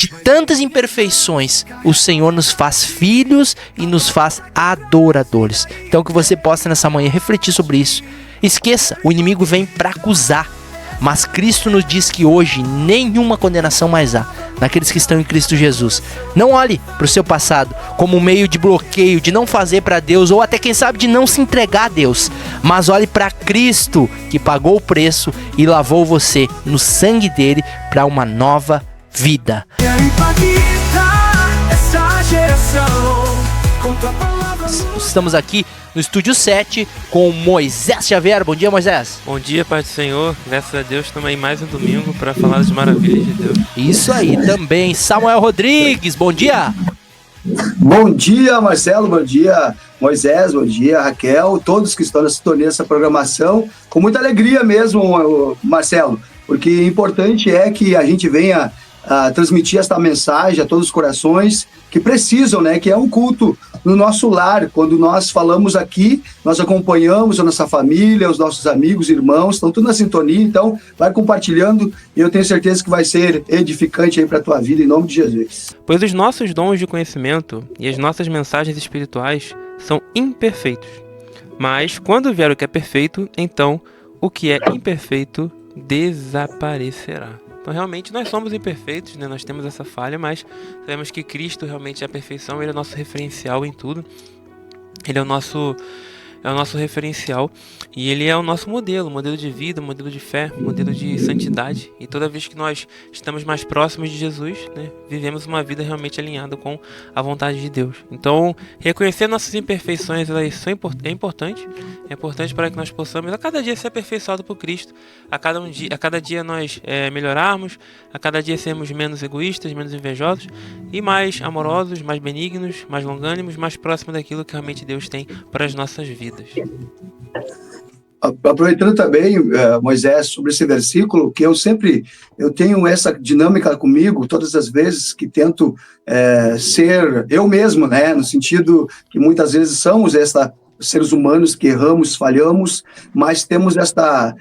de tantas imperfeições, o Senhor nos faz filhos e nos faz adoradores. Então que você possa nessa manhã refletir sobre isso. Esqueça, o inimigo vem para acusar, mas Cristo nos diz que hoje nenhuma condenação mais há naqueles que estão em Cristo Jesus. Não olhe para o seu passado como um meio de bloqueio, de não fazer para Deus, ou até quem sabe de não se entregar a Deus, mas olhe para Cristo que pagou o preço e lavou você no sangue dele para uma nova vida. Estamos aqui no Estúdio 7 com Moisés Xavier. Bom dia, Moisés. Bom dia, Pai do Senhor. Graças a Deus, estamos aí mais um domingo para falar das maravilhas de Deus. Isso aí, também Samuel Rodrigues. Bom dia. Bom dia, Marcelo. Bom dia, Moisés. Bom dia, Raquel. Todos que estão na sintonia dessa programação. Com muita alegria mesmo, Marcelo, porque importante é que a gente venha transmitir esta mensagem a todos os corações que precisam, né? Que é um culto no nosso lar. Quando nós falamos aqui, nós acompanhamos a nossa família, os nossos amigos, irmãos, estão tudo na sintonia. Então, vai compartilhando e eu tenho certeza que vai ser edificante aí para a tua vida, em nome de Jesus. Pois os nossos dons de conhecimento e as nossas mensagens espirituais são imperfeitos. Mas, quando vier o que é perfeito, então o que é imperfeito desaparecerá. Então, realmente, nós somos imperfeitos, né? Nós temos essa falha, mas sabemos que Cristo realmente é a perfeição, Ele é o nosso referencial em tudo. Ele é o nosso referencial e Ele é o nosso modelo de vida, modelo de fé, modelo de santidade. E toda vez que nós estamos mais próximos de Jesus, né, vivemos uma vida realmente alinhada com a vontade de Deus. Então, reconhecer nossas imperfeições, é importante para que nós possamos a cada dia ser aperfeiçoado por Cristo, a cada dia nós melhorarmos, a cada dia sermos menos egoístas, menos invejosos e mais amorosos, mais benignos, mais longânimos, mais próximos daquilo que realmente Deus tem para as nossas vidas. Aproveitando também, Moisés, sobre esse versículo, que eu tenho essa dinâmica comigo todas as vezes que tento ser eu mesmo, né, no sentido que muitas vezes somos seres humanos que erramos, falhamos, mas temos essa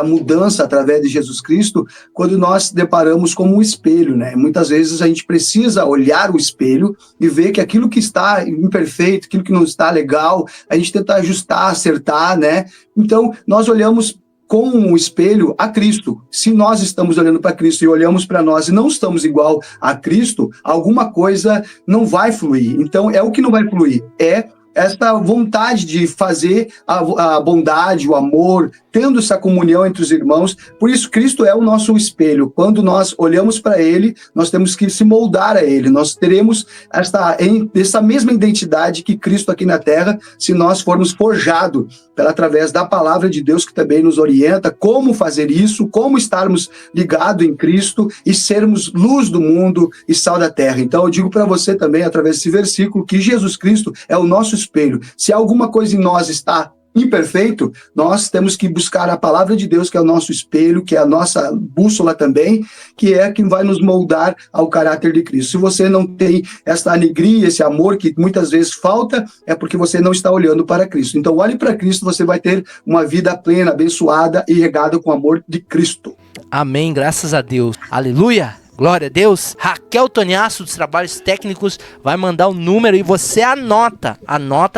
mudança através de Jesus Cristo quando nós deparamos como um espelho, né? Muitas vezes a gente precisa olhar o espelho e ver que aquilo que está imperfeito, aquilo que não está legal, a gente tenta ajustar, acertar, né? Então, nós olhamos com um espelho a Cristo. Se nós estamos olhando para Cristo e olhamos para nós e não estamos igual a Cristo, alguma coisa não vai fluir. Então, o que não vai fluir é essa vontade de fazer a bondade, o amor, tendo essa comunhão entre os irmãos. Por isso, Cristo é o nosso espelho. Quando nós olhamos para Ele, nós temos que se moldar a Ele. Nós teremos essa mesma identidade que Cristo aqui na Terra, se nós formos forjados através da palavra de Deus, que também nos orienta como fazer isso, como estarmos ligados em Cristo e sermos luz do mundo e sal da terra. Então, eu digo para você também, através desse versículo, que Jesus Cristo é o nosso espelho. Se alguma coisa em nós está imperfeito, nós temos que buscar a palavra de Deus, que é o nosso espelho, que é a nossa bússola também, que é quem vai nos moldar ao caráter de Cristo. Se você não tem essa alegria, esse amor que muitas vezes falta, é porque você não está olhando para Cristo. Então, olhe para Cristo, você vai ter uma vida plena, abençoada e regada com o amor de Cristo. Amém, graças a Deus. Aleluia. Glória a Deus. Raquel Toniasso dos Trabalhos Técnicos vai mandar o número e você anota,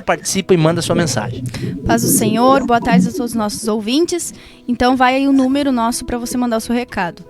participa e manda a sua mensagem. Paz do Senhor, boa tarde a todos os nossos ouvintes. Então vai aí o número nosso para você mandar o seu recado.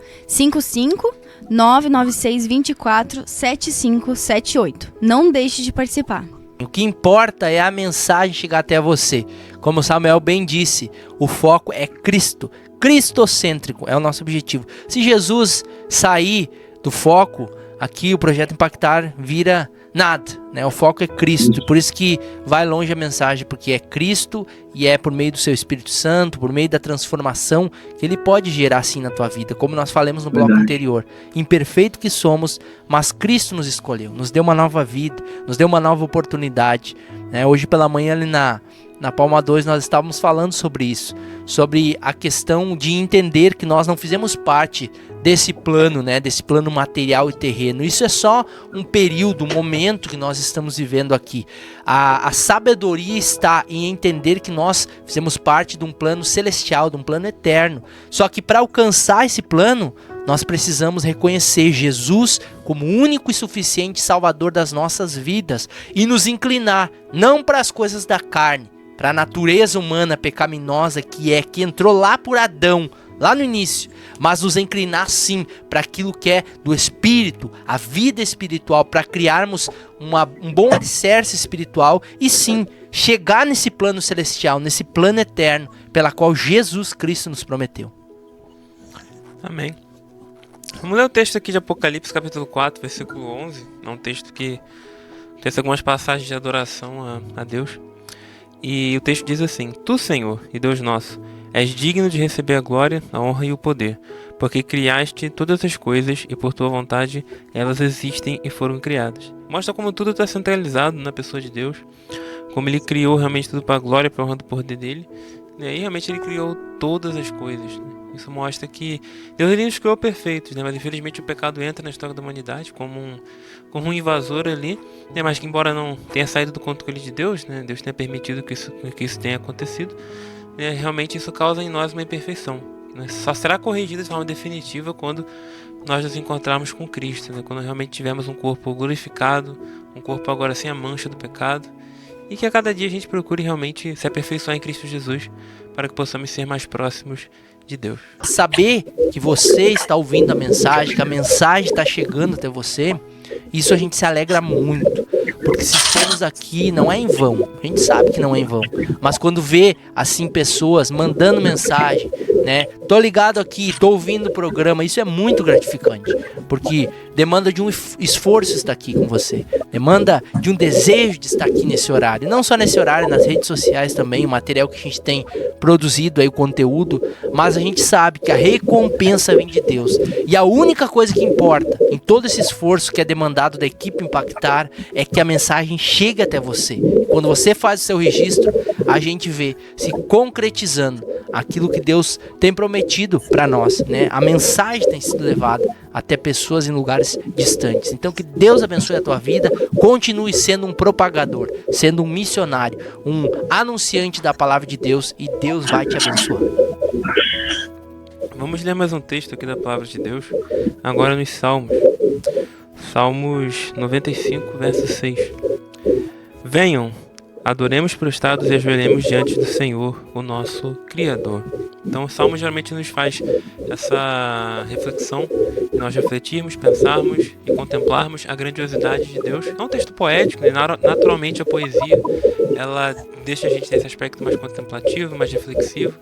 55-996-24-7578. Não deixe de participar. O que importa é a mensagem chegar até você. Como Samuel bem disse, o foco é Cristo. Cristocêntrico é o nosso objetivo. Se Jesus sair do foco, aqui o Projeto Impactar vira nada, né? O foco é Cristo, por isso que vai longe a mensagem, porque é Cristo e é por meio do seu Espírito Santo, por meio da transformação que Ele pode gerar assim na tua vida, como nós falamos no bloco anterior. Imperfeito que somos, mas Cristo nos escolheu, nos deu uma nova vida, nos deu uma nova oportunidade, né? Hoje pela manhã ali na Palma 2 nós estávamos falando sobre isso, sobre a questão de entender que nós não fizemos parte desse plano, né, desse plano material e terreno. Isso é só um período, um momento que nós estamos vivendo aqui. A sabedoria está em entender que nós fizemos parte de um plano celestial, de um plano eterno. Só que para alcançar esse plano, nós precisamos reconhecer Jesus como o único e suficiente Salvador das nossas vidas e nos inclinar não para as coisas da carne, para a natureza humana pecaminosa que entrou lá por Adão, lá no início, mas nos inclinar sim para aquilo que é do Espírito, a vida espiritual, para criarmos um bom alicerce espiritual e sim, chegar nesse plano celestial, nesse plano eterno, pela qual Jesus Cristo nos prometeu. Amém. Vamos ler o texto aqui de Apocalipse, capítulo 4, versículo 11. É um texto que tem algumas passagens de adoração a Deus. E o texto diz assim: Tu, Senhor e Deus nosso, és digno de receber a glória, a honra e o poder, porque criaste todas as coisas e por tua vontade elas existem e foram criadas. Mostra como tudo está centralizado na pessoa de Deus, como ele criou realmente tudo para a glória, para a honra do poder dele, né? E realmente ele criou todas as coisas, né? Isso mostra que Deus ele nos criou perfeitos, né? Mas infelizmente o pecado entra na história da humanidade como um invasor ali, né? Mas que embora não tenha saído do controle de Deus, né? Deus tenha permitido que isso tenha acontecido, né? Realmente isso causa em nós uma imperfeição, né? Só será corrigida de forma definitiva quando nós nos encontrarmos com Cristo, né? Quando realmente tivermos um corpo glorificado, um corpo agora sem a mancha do pecado, e que a cada dia a gente procure realmente se aperfeiçoar em Cristo Jesus para que possamos ser mais próximos de Deus. Saber que você está ouvindo a mensagem, que a mensagem está chegando até você, isso a gente se alegra muito, porque se estamos aqui não é em vão, a gente sabe que não é em vão, mas quando vê assim pessoas mandando mensagem, né, tô ligado aqui, tô ouvindo o programa, isso é muito gratificante, porque demanda de um esforço estar aqui com você, demanda de um desejo de estar aqui nesse horário, não só nesse horário, nas redes sociais também, o material que a gente tem produzido aí, o conteúdo, mas a gente sabe que a recompensa vem de Deus, e a única coisa que importa em todo esse esforço que é demandado da equipe Impactar é que a mensagem chegue até você. E quando você faz o seu registro, a gente vê se concretizando aquilo que Deus tem prometido para nós, né? A mensagem tem sido levada até pessoas em lugares distantes. Então que Deus abençoe a tua vida, continue sendo um propagador, sendo um missionário, um anunciante da palavra de Deus, e Deus vai te abençoar. Vamos ler mais um texto aqui da palavra de Deus, agora nos Salmos. Salmos 95, verso 6. Venham, adoremos prostrados e ajoelhemos diante do Senhor, o nosso Criador. Então o Salmo geralmente nos faz essa reflexão, nós refletirmos, pensarmos e contemplarmos a grandiosidade de Deus. É um texto poético, né? Naturalmente a poesia, ela deixa a gente nesse aspecto mais contemplativo, mais reflexivo.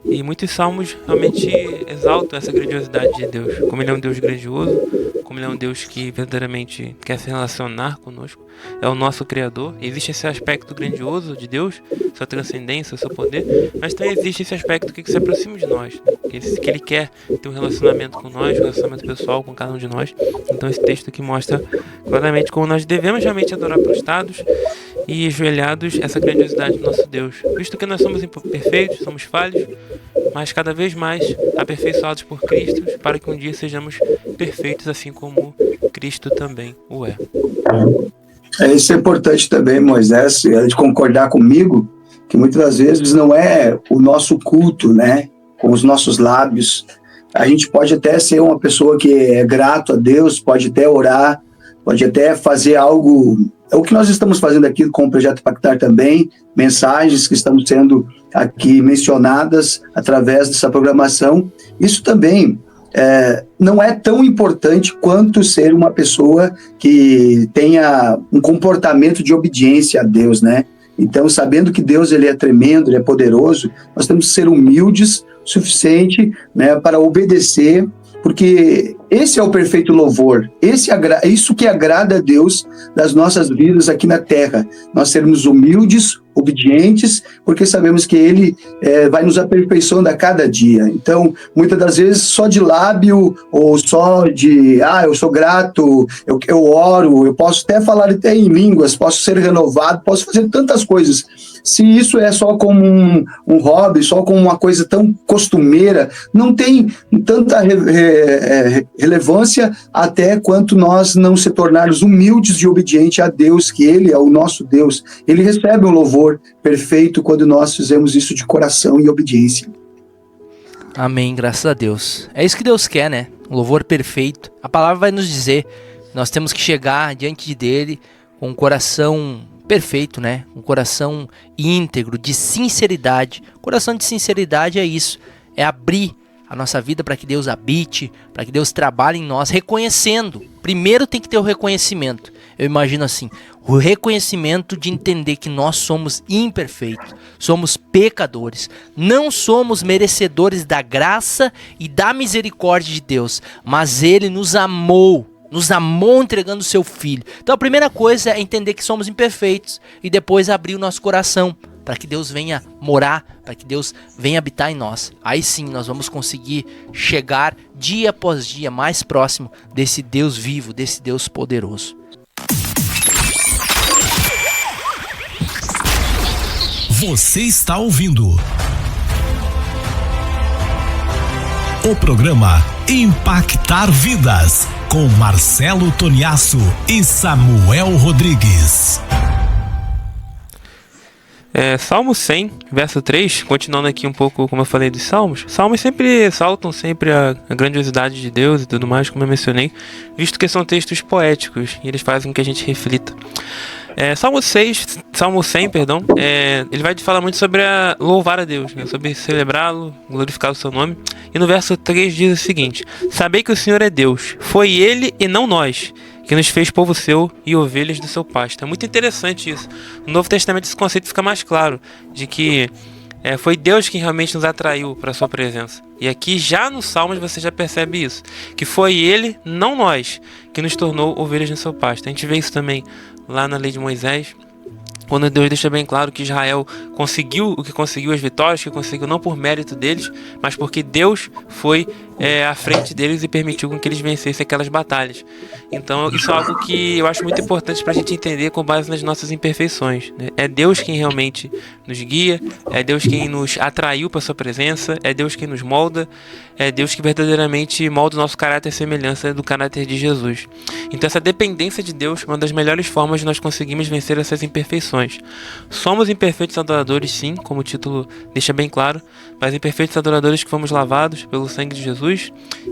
E muitos salmos realmente exaltam essa grandiosidade de Deus, como ele é um Deus grandioso, como ele é um Deus que verdadeiramente quer se relacionar conosco, é o nosso Criador. Existe esse aspecto grandioso de Deus, sua transcendência, seu poder, mas também existe esse aspecto que se aproxima de nós, né? Que ele quer ter um relacionamento com nós, um relacionamento pessoal com cada um de nós. Então esse texto aqui mostra claramente como nós devemos realmente adorar prostrados e ajoelhados essa grandiosidade do nosso Deus, visto que nós somos imperfeitos, somos falhos, mas cada vez mais aperfeiçoados por Cristo, para que um dia sejamos perfeitos assim como Cristo também o é. Isso é importante também, Moisés, de concordar comigo, que muitas das vezes não é o nosso culto, né, com os nossos lábios. A gente pode até ser uma pessoa que é grato a Deus, pode até orar, pode até fazer algo. É o que nós estamos fazendo aqui com o Projeto Impactar também, mensagens que estão sendo aqui mencionadas através dessa programação. Isso também não é tão importante quanto ser uma pessoa que tenha um comportamento de obediência a Deus, né? Então, sabendo que Deus ele é tremendo, ele é poderoso, nós temos que ser humildes o suficiente, né, para obedecer, porque esse é o perfeito louvor, isso que agrada a Deus das nossas vidas aqui na terra, nós sermos humildes, obedientes, porque sabemos que Ele vai nos aperfeiçoando a cada dia. Então, muitas das vezes, só de lábio, ou só de, eu sou grato, eu oro, eu posso até falar até em línguas, posso ser renovado, posso fazer tantas coisas. Se isso é só como um hobby, só como uma coisa tão costumeira, não tem tanta relevância até quanto nós não se tornarmos humildes e obedientes a Deus, que Ele é o nosso Deus. Ele recebe o louvor perfeito quando nós fizemos isso de coração e obediência. Amém, graças a Deus. É isso que Deus quer, né? um louvor perfeito. A palavra vai nos dizer que nós temos que chegar diante dele com um coração perfeito, né? Um coração íntegro, de sinceridade. Coração de sinceridade é isso, é abrir a nossa vida para que Deus habite, para que Deus trabalhe em nós, reconhecendo. Primeiro tem que ter o reconhecimento. Eu imagino assim, o reconhecimento de entender que nós somos imperfeitos, somos pecadores, não somos merecedores da graça e da misericórdia de Deus, mas Ele nos amou entregando o seu Filho. Então a primeira coisa é entender que somos imperfeitos e depois abrir o nosso coração para que Deus venha morar, para que Deus venha habitar em nós. Aí sim nós vamos conseguir chegar dia após dia mais próximo desse Deus vivo, desse Deus poderoso. Você está ouvindo o programa Impactar Vidas com Marcelo Toniasso e Samuel Rodrigues. Salmo 100, verso 3, continuando aqui um pouco como eu falei dos salmos. Salmos sempre exaltam sempre a grandiosidade de Deus e tudo mais, como eu mencionei, visto que são textos poéticos e eles fazem com que a gente reflita. Salmo 100, ele vai falar muito sobre louvar a Deus, né? Sobre celebrá-lo, glorificar o seu nome. E no verso 3 diz o seguinte: sabei que o Senhor é Deus, foi Ele e não nós, que nos fez povo seu e ovelhas do seu pasto. É muito interessante isso. No Novo Testamento esse conceito fica mais claro, de que foi Deus quem realmente nos atraiu para a sua presença. E aqui já nos Salmos você já percebe isso, que foi Ele, não nós, que nos tornou ovelhas no seu pasto. A gente vê isso também lá na lei de Moisés, quando Deus deixa bem claro que Israel conseguiu o que conseguiu, as vitórias que conseguiu, não por mérito deles, mas porque Deus foi à frente deles e permitiu com que eles vencessem aquelas batalhas. Então isso é algo que eu acho muito importante para a gente entender com base nas nossas imperfeições, né? É Deus quem realmente nos guia, é Deus quem nos atraiu para a sua presença, é Deus quem nos molda, é Deus que verdadeiramente molda o nosso caráter e semelhança do caráter de Jesus. Então essa dependência de Deus é uma das melhores formas de nós conseguirmos vencer essas imperfeições. Somos imperfeitos adoradores, sim, como o título deixa bem claro, mas imperfeitos adoradores que fomos lavados pelo sangue de Jesus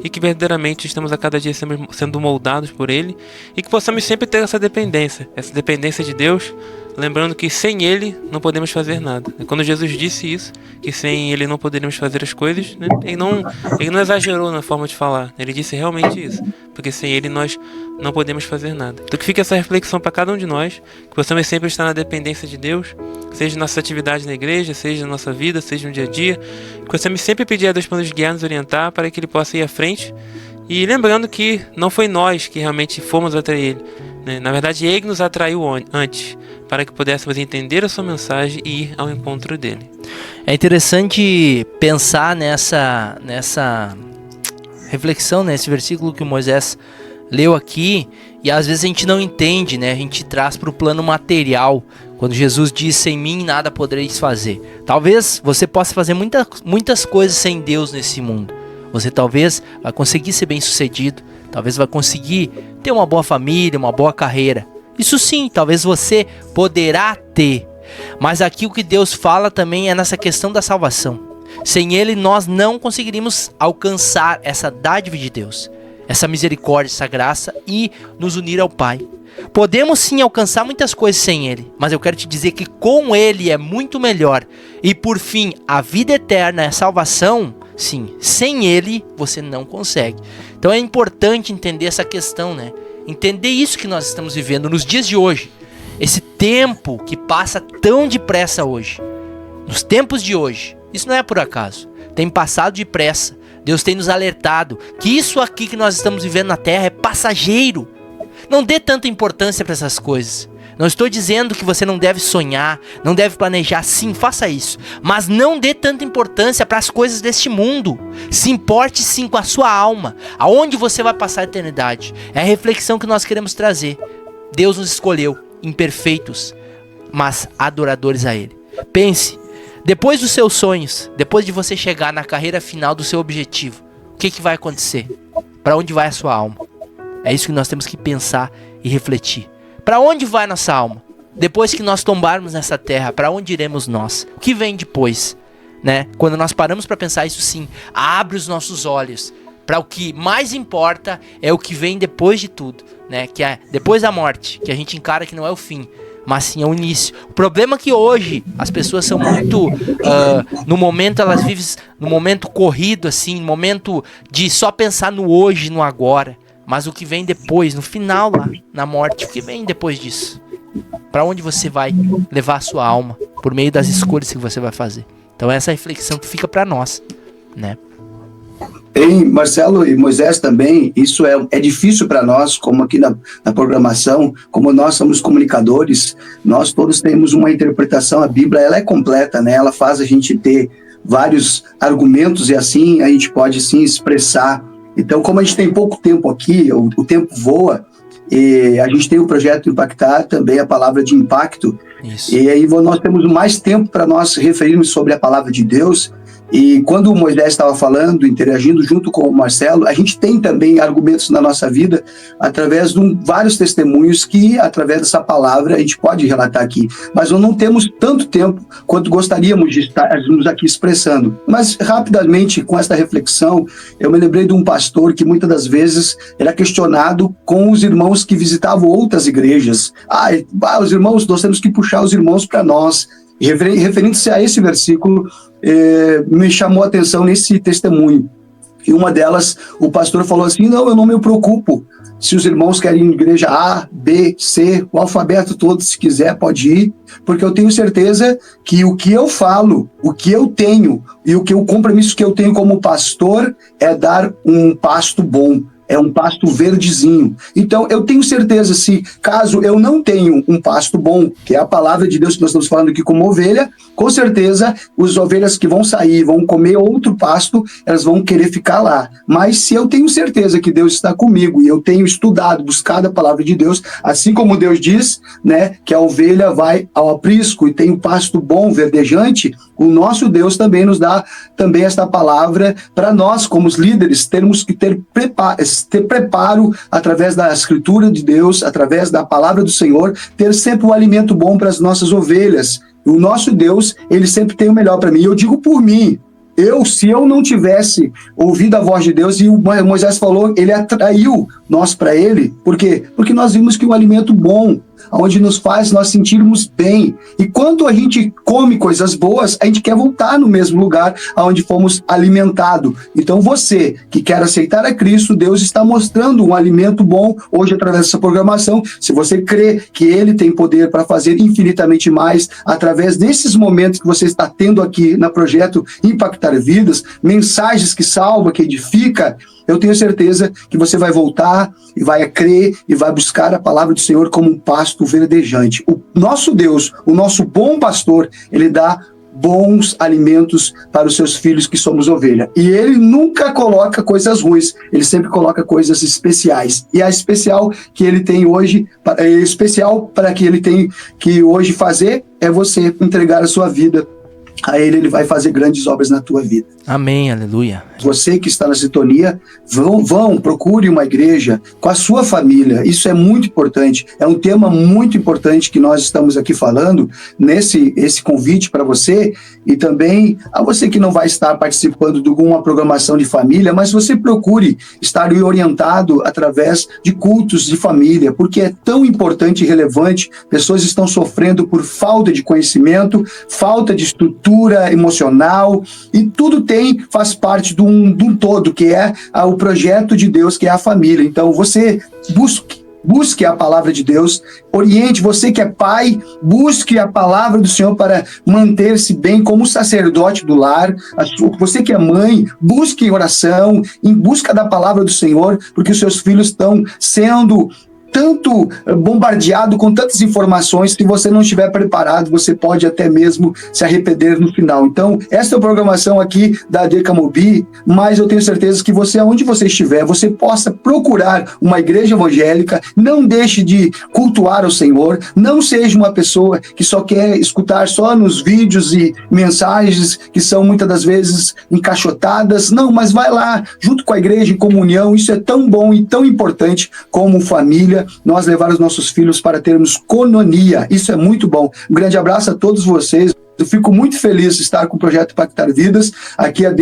e que verdadeiramente estamos a cada dia sendo moldados por Ele, e que possamos sempre ter essa dependência de Deus, lembrando que sem Ele não podemos fazer nada. Quando Jesus disse isso, que sem Ele não poderíamos fazer as coisas, né? Ele não exagerou na forma de falar, ele disse realmente isso, porque sem Ele nós não podemos fazer nada. Então que fique essa reflexão para cada um de nós, que possamos sempre estar na dependência de Deus, seja nas nossas atividades na igreja, seja na nossa vida, seja no dia a dia, que possamos sempre pedir a Deus para nos guiar, nos orientar, para que Ele possa ir à frente, e lembrando que não foi nós que realmente fomos até Ele, né? Na verdade Ele nos atraiu antes, para que pudéssemos entender a sua mensagem e ir ao encontro dele. É interessante pensar nessa reflexão, nesse versículo que o Moisés leu aqui, e às vezes a gente não entende, né? A gente traz para o plano material, quando Jesus diz: sem mim nada podereis fazer. Talvez você possa fazer muitas coisas sem Deus nesse mundo. Você talvez vai conseguir ser bem sucedido, talvez vai conseguir ter uma boa família, uma boa carreira. Isso sim, talvez você poderá ter. Mas aqui o que Deus fala também é nessa questão da salvação. Sem Ele nós não conseguiríamos alcançar essa dádiva de Deus, essa misericórdia, essa graça e nos unir ao Pai. Podemos sim alcançar muitas coisas sem Ele, mas eu quero te dizer que com Ele é muito melhor. E por fim, a vida eterna, a salvação, sim, sem Ele você não consegue. Então é importante entender essa questão, né? Entender isso que nós estamos vivendo nos dias de hoje. Esse tempo que passa tão depressa hoje. Nos tempos de hoje. Isso não é por acaso. Tem passado depressa. Deus tem nos alertado que isso aqui que nós estamos vivendo na Terra é passageiro. Não dê tanta importância para essas coisas. Não estou dizendo que você não deve sonhar, não deve planejar. Sim, faça isso. Mas não dê tanta importância para as coisas deste mundo. Se importe sim com a sua alma. Aonde você vai passar a eternidade. É a reflexão que nós queremos trazer. Deus nos escolheu, imperfeitos, mas adoradores a Ele. Pense, depois dos seus sonhos, depois de você chegar na carreira final do seu objetivo, o que vai acontecer? Para onde vai a sua alma? É isso que nós temos que pensar e refletir. Para onde vai nossa alma? Depois que nós tombarmos nessa terra, para onde iremos nós? O que vem depois? Né? Quando nós paramos para pensar isso, sim, abre os nossos olhos para o que mais importa, é o que vem depois de tudo, né? Que é depois da morte, que a gente encara que não é o fim, mas sim é o início. O problema é que hoje as pessoas são muito, no momento elas vivem no momento corrido, assim, no momento de só pensar no hoje, no agora. Mas o que vem depois, no final lá, na morte, o que vem depois disso? Para onde você vai levar a sua alma por meio das escolhas que você vai fazer? Então essa é a reflexão que fica para nós, né? Em Marcelo e Moisés também, isso é difícil para nós, como aqui na programação, como nós somos comunicadores, nós todos temos uma interpretação, a Bíblia ela é completa, né? Ela faz a gente ter vários argumentos e assim a gente pode sim expressar. Então, como a gente tem pouco tempo aqui, o tempo voa, e a gente tem o projeto Impactar, também a palavra de impacto, Isso. E aí nós temos mais tempo para nós referirmos sobre a palavra de Deus. E quando o Moisés estava falando, interagindo junto com o Marcelo, a gente tem também argumentos na nossa vida através de vários testemunhos que, através dessa palavra, a gente pode relatar aqui. Mas nós não temos tanto tempo quanto gostaríamos de estarmos aqui expressando. Mas, rapidamente, com esta reflexão, eu me lembrei de um pastor que muitas das vezes era questionado com os irmãos que visitavam outras igrejas. Os irmãos, nós temos que puxar os irmãos para nós. Referindo-se a esse versículo, me chamou a atenção nesse testemunho. E uma delas, o pastor falou assim: não, eu não me preocupo se os irmãos querem ir em igreja A, B, C, o alfabeto todo, se quiser pode ir, porque eu tenho certeza que o que eu falo, o que eu tenho e o compromisso que eu tenho como pastor é dar um pasto bom. É um pasto verdezinho. Então, eu tenho certeza, se caso eu não tenho um pasto bom, que é a palavra de Deus que nós estamos falando aqui como ovelha, com certeza, as ovelhas que vão sair, vão comer outro pasto, elas vão querer ficar lá. Mas se eu tenho certeza que Deus está comigo e eu tenho estudado, buscado a palavra de Deus, assim como Deus diz, né, que a ovelha vai ao aprisco e tem um pasto bom, verdejante, o nosso Deus também nos dá também esta palavra para nós, como os líderes, termos que ter preparo através da escritura de Deus, através da palavra do Senhor, ter sempre um alimento bom para as nossas ovelhas. O nosso Deus, ele sempre tem o melhor para mim. E eu digo por mim, se eu não tivesse ouvido a voz de Deus, e o Moisés falou, ele atraiu nós para ele, por quê? Porque nós vimos que um alimento bom, onde nos faz nós sentirmos bem. E quando a gente come coisas boas, a gente quer voltar no mesmo lugar onde fomos alimentados. Então você que quer aceitar a Cristo, Deus está mostrando um alimento bom hoje através dessa programação. Se você crê que Ele tem poder para fazer infinitamente mais, através desses momentos que você está tendo aqui no projeto Impactar Vidas, mensagens que salvam, que edifica, eu tenho certeza que você vai voltar e vai crer e vai buscar a palavra do Senhor como um pasto verdejante. O nosso Deus, o nosso bom pastor, ele dá bons alimentos para os seus filhos que somos ovelha. E ele nunca coloca coisas ruins, ele sempre coloca coisas especiais. E a especial que ele tem hoje, especial para que ele tem que hoje fazer, é você entregar a sua vida a ele vai fazer grandes obras na tua vida. Amém, aleluia. Você que está na sintonia, procure uma igreja com a sua família. Isso é muito importante. É um tema muito importante que nós estamos aqui falando, esse convite para você, e também a você que não vai estar participando de alguma programação de família, mas você procure estar orientado através de cultos de família, porque é tão importante e relevante. Pessoas estão sofrendo por falta de conhecimento, falta de estrutura emocional, e tudo faz parte de um todo, que é o projeto de Deus, que é a família. Então você busque a palavra de Deus, oriente, você que é pai, busque a palavra do Senhor para manter-se bem como sacerdote do lar. Você que é mãe, busque oração, em busca da palavra do Senhor, porque os seus filhos estão sendo tanto bombardeado com tantas informações, que você não estiver preparado, você pode até mesmo se arrepender no final. Então, essa é a programação aqui da Decamobi, mas eu tenho certeza que você, aonde você estiver, você possa procurar uma igreja evangélica, não deixe de cultuar o Senhor, não seja uma pessoa que só quer escutar só nos vídeos e mensagens que são muitas das vezes encaixotadas, não, mas vai lá, junto com a igreja, em comunhão. Isso é tão bom e tão importante como família, nós levar os nossos filhos para termos coinonia. Isso é muito bom. Um grande abraço a todos vocês. Eu fico muito feliz de estar com o projeto Impactar Vidas. Aqui a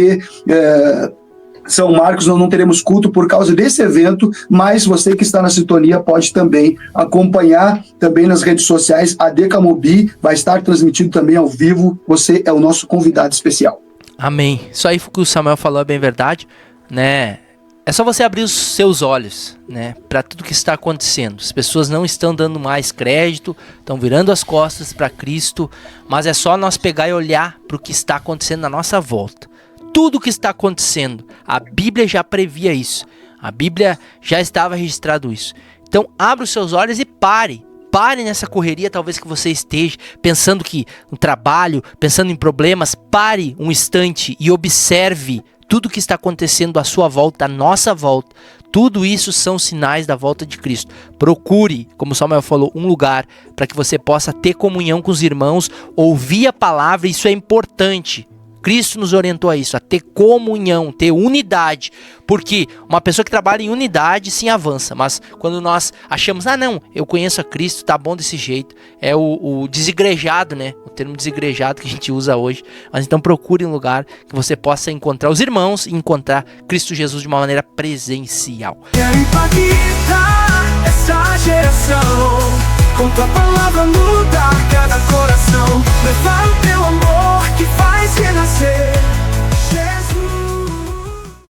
São Marcos nós não teremos culto por causa desse evento, mas você que está na sintonia pode também acompanhar também nas redes sociais. A Decamobi vai estar transmitido também ao vivo. Você é o nosso convidado especial. Amém. Isso aí que o Samuel falou é bem verdade, né? É só você abrir os seus olhos, né, para tudo que está acontecendo. As pessoas não estão dando mais crédito, estão virando as costas para Cristo, mas é só nós pegar e olhar para o que está acontecendo na nossa volta. Tudo o que está acontecendo, a Bíblia já previa isso. A Bíblia já estava registrado isso. Então, abra os seus olhos e pare. Pare nessa correria, talvez que você esteja pensando que no trabalho, pensando em problemas. Pare um instante e observe tudo o que está acontecendo à sua volta, à nossa volta. Tudo isso são sinais da volta de Cristo. Procure, como Samuel falou, um lugar para que você possa ter comunhão com os irmãos, ouvir a palavra, isso é importante. Cristo nos orientou a isso, a ter comunhão, ter unidade, porque uma pessoa que trabalha em unidade sim avança, mas quando nós achamos, não, eu conheço a Cristo, tá bom desse jeito, é o desigrejado, né, o termo desigrejado que a gente usa hoje, mas então procure um lugar que você possa encontrar os irmãos e encontrar Cristo Jesus de uma maneira presencial. Quero impactar essa geração, com tua palavra mudar cada coisa.